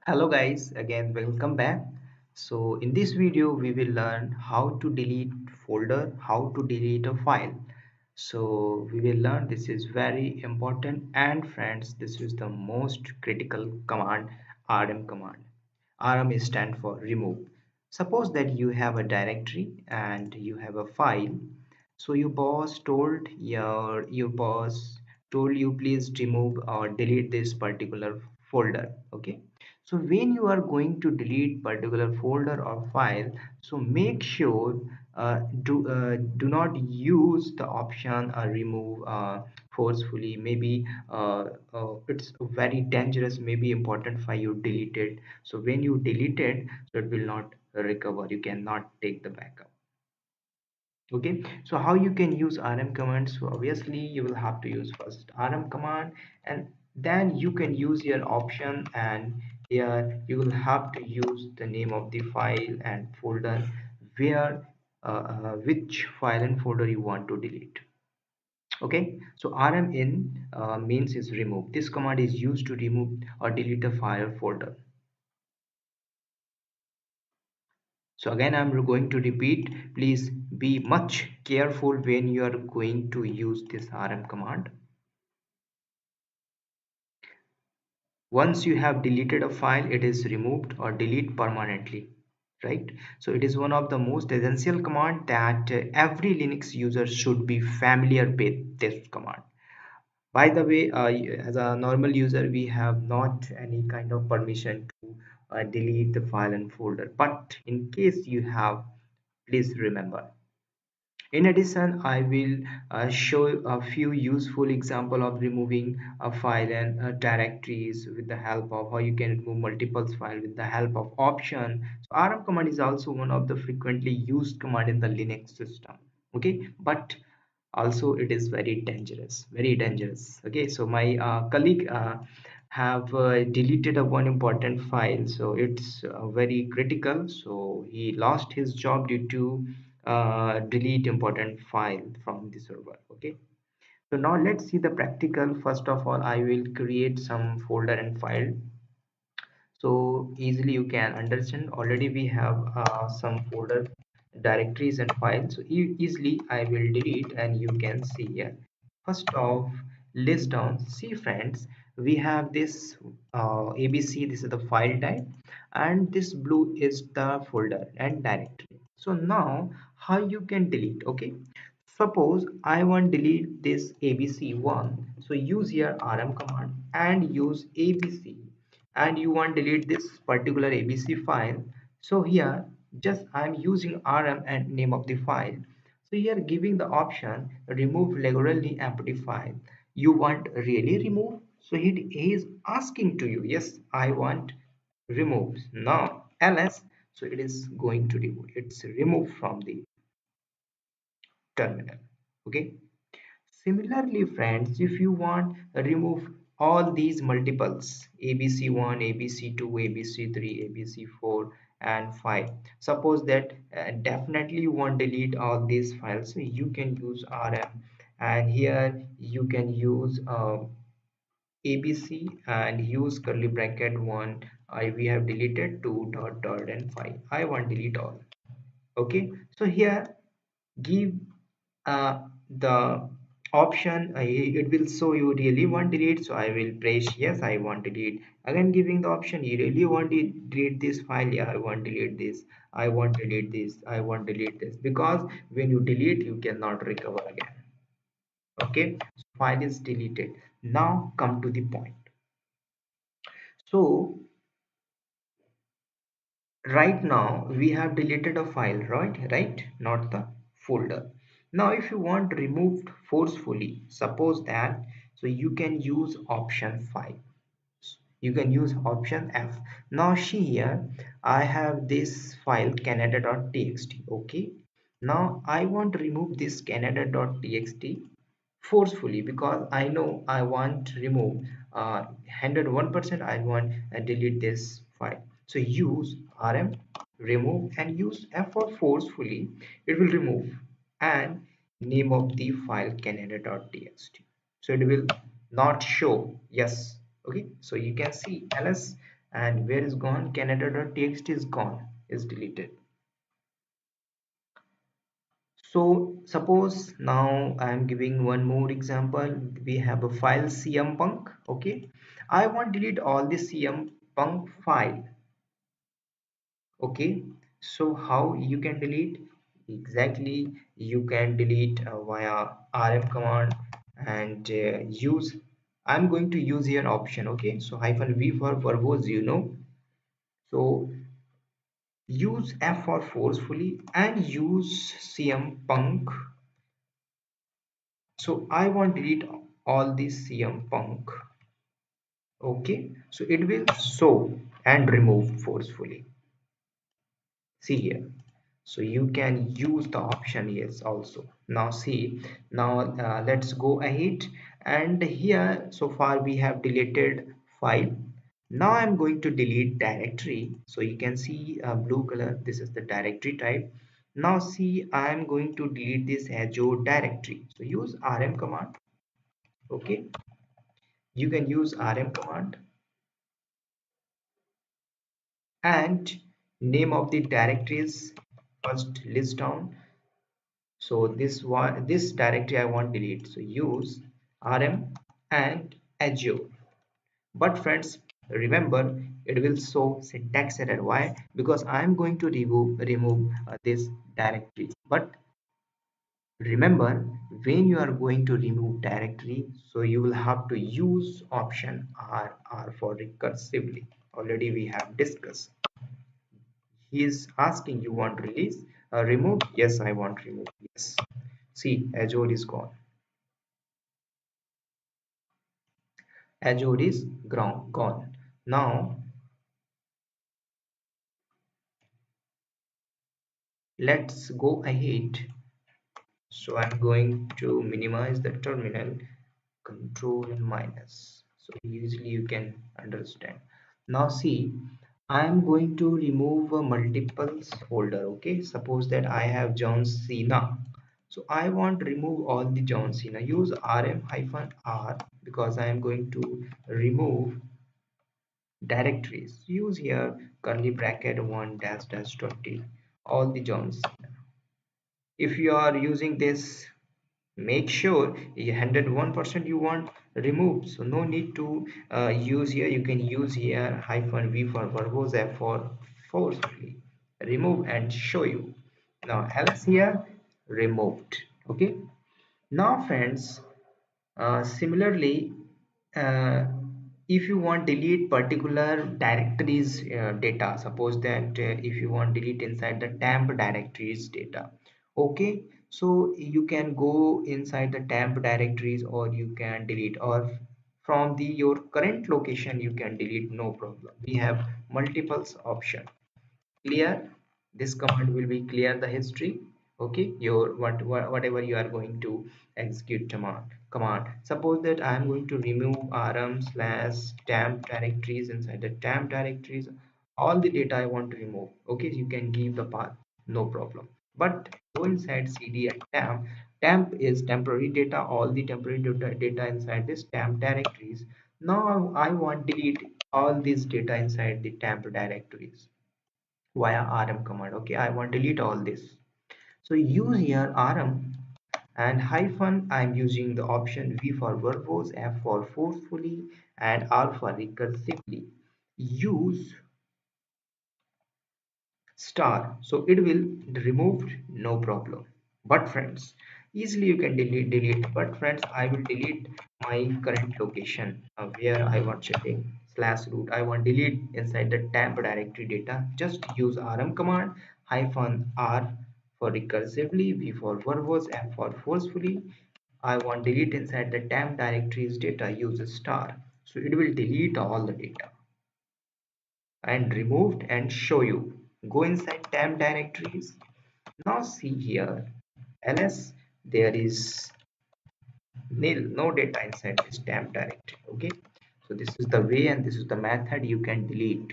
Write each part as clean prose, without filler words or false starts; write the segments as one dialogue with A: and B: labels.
A: Hello guys, again welcome back. So in this video we will learn how to delete folder, how to delete a file. So we will learn this is very important, and friends, this is the most critical command, RM command. RM is stand for remove. Suppose that you have a directory and you have a file. So your boss told you please remove or delete this particular folder. Okay, so when you are going to delete particular folder or file, so make sure do not use the option remove forcefully. Maybe it's very dangerous, maybe important file you deleted. So when you delete it, so it will not recover, you cannot take the backup. Okay, so how you can use rm command? So obviously you will have to use first rm command, and then you can use your option, and here you will have to use the name of the file and folder where which file and folder you want to delete. Okay, so rm in means is remove. This command is used to remove or delete a file or folder. So again, I'm going to repeat, please be much careful when you are going to use this rm command. Once you have deleted a file, it is removed or delete permanently, right? So it is one of the most essential command that every Linux user should be familiar with this command. By the way, as a normal user, we have not any kind of permission to delete the file and folder. But in case you have, please remember. In addition, I will show a few useful example of removing a file and directories with the help of how you can remove multiple files with the help of option. So rm command is also one of the frequently used command in the Linux system. Okay, but also it is very dangerous, very dangerous. Okay, so my colleague have deleted a one important file, so it's very critical. So he lost his job due to delete important file from the server. Okay, so now let's see the practical. First of all, I will create some folder and file, so easily you can understand. Already we have some folder directories and files, so easily I will delete, and you can see here. First off, list down. See friends, we have this abc, this is the file type, and this blue is the folder and directory. So now how you can delete? Okay, suppose I want delete this abc1, so use here rm command and use abc, and you want delete this particular abc file. So here just I'm using rm and name of the file. So here giving the option remove regularly empty file. You want really remove? So it is asking to you, yes, I want remove. Now ls, so it is going to remove, it's removed from the terminal. Okay, similarly friends, if you want remove all these multiples abc1, abc2, abc3, abc4 and 5, suppose that definitely you want delete all these files, so you can use rm, and here you can use abc and use curly bracket 1. We have deleted 2 dot dot and 5, I want delete all. Okay, so here give the option, it will show you really want delete, so I will press yes, I want delete. Again giving the option, you really want to delete this file? Yeah, I want delete this, I want delete this, I want delete this, because when you delete you cannot recover again. Okay, so file is deleted. Now come to the point. So right now we have deleted a file, right, not the folder. Now if you want removed forcefully, suppose that, so you can use option 5, you can use option f. Now see here, I have this file canada.txt. Okay, now I want to remove this canada.txt forcefully, because I know I want to remove 101%, I want to delete this file. So use rm remove and use f for forcefully, it will remove, and name of the file canada.txt, so it will not show. Yes, okay, so you can see ls, And where is gone? Canada.txt is gone, is deleted. So suppose now I am giving one more example. We have a file cmpunk. Okay, I want to delete all the cmpunk file. Okay, so how you can delete? Exactly, you can delete via rm command and use. I'm going to use here option. Okay, so -v for verbose, so use f for forcefully and use cmpunk. So I want to delete all this cmpunk. Okay, so it will show and remove forcefully. See here, so you can use the option yes also. Now see, now let's go ahead, and here so far we have deleted file. Now I'm going to delete directory. So you can see blue color, this is the directory type. Now see, I'm going to delete this azure directory, so use rm command. Okay, you can use rm command, and name of the directory is first list down. So this directory I want delete, so use rm and azure. But friends, remember, it will show syntax error. Why? Because I am going to remove this directory. But remember, when you are going to remove directory, so you will have to use option r for recursively. Already we have discussed. He is asking, you want release remove? Yes, I want remove. Yes, see, azure is gone. Azure is gone. Now let's go ahead. So I'm going to minimize the terminal, control minus, so easily you can understand. Now see, I'm going to remove a multiples folder. Okay, suppose that I have John Cena, so I want to remove all the John Cena. Use rm-r, because I am going to remove directories. Use here curly bracket 1 dash dash 20 all the John Cena. If you are using this, make sure 101% you want remove, so no need to use here. You can use here -v for verbose, f for forcefully remove and show you. Now else here removed. Okay, now friends, similarly, uh, if you want delete particular directories data, suppose that if you want delete inside the temp directories data. Okay, so you can go inside the temp directories, or you can delete, or from the your current location you can delete, no problem. We have multiples option. Clear? This command will be clear the history. Okay, your whatever you are going to execute command. Suppose that I am going to remove rm slash temp directories. Inside the temp directories, all the data I want to remove. Okay, you can give the path, no problem. But go inside cd and temp is temporary data, all the temporary data inside this temp directories. Now I want delete all this data inside the temp directories via rm command. Okay, I want to delete all this, so use here rm and hyphen. I'm using the option v for verbose, f for forcefully, and r for recursively. Use star, so it will remove, no problem. But friends, easily you can delete. But friends, I will delete my current location where I want setting slash root. I want delete inside the temp directory data. Just use rm command -r for recursively, v for verbose, f for forcefully. I want delete inside the temp directories data. Use star, so it will delete all the data and removed and show you. Go inside temp directories. Now see here, ls, there is nil, no data inside this temp directory. Okay, so this is the way and this is the method you can delete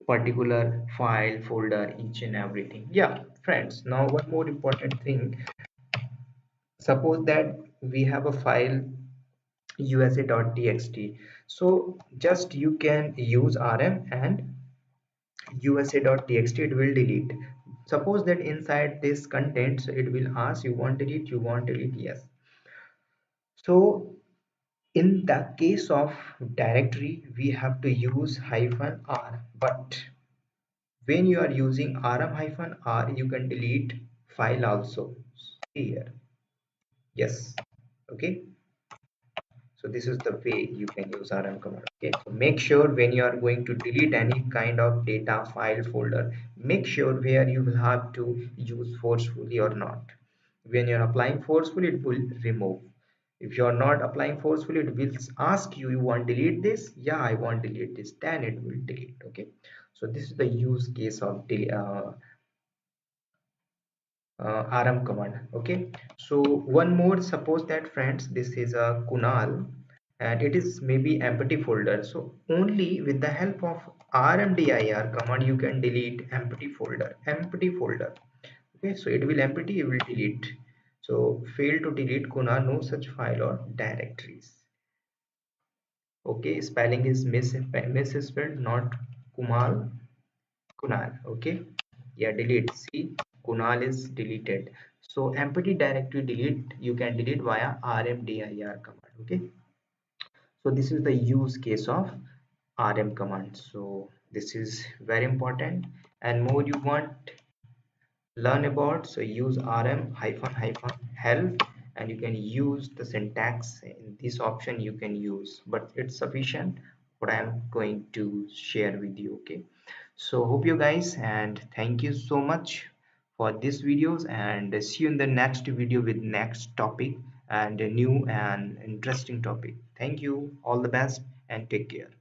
A: particular file, folder, each and everything. Yeah friends, now one more important thing. Suppose that we have a file usa.txt. So just you can use rm and usa.txt, it will delete. Suppose that inside this content, so it will ask you want delete, you want delete, yes. So in the case of directory we have to use hyphen r, but when you are using rm hyphen r you can delete file also here. Yes, okay. So this is the way you can use rm command. Okay, so make sure when you are going to delete any kind of data file folder, make sure where you will have to use forcefully or not. When you're applying forcefully it will remove. If you're not applying forcefully it will ask you, you want delete this, yeah I want delete this, then it will delete. Okay, so this is the use case of rm command. Okay, so one more, suppose that friends this is a kunal and it is maybe empty folder, so only with the help of rmdir command you can delete empty folder, empty folder. Okay, so it will empty, it will delete. So fail to delete kunal no such file or directories. Okay, spelling is misspelled, not kumal, Kunal. Okay, yeah, delete. See, Kunal is deleted. So empty directory delete, you can delete via rmdir command. Okay, so this is the use case of rm command. So this is very important, and more you want learn about, so use rm hyphen hyphen help, and you can use the syntax in this option you can use, but it's sufficient what I am going to share with you. Okay, so hope you guys, and thank you so much for these videos, and see you in the next video with next topic and a new and interesting topic. Thank you, all the best, and take care.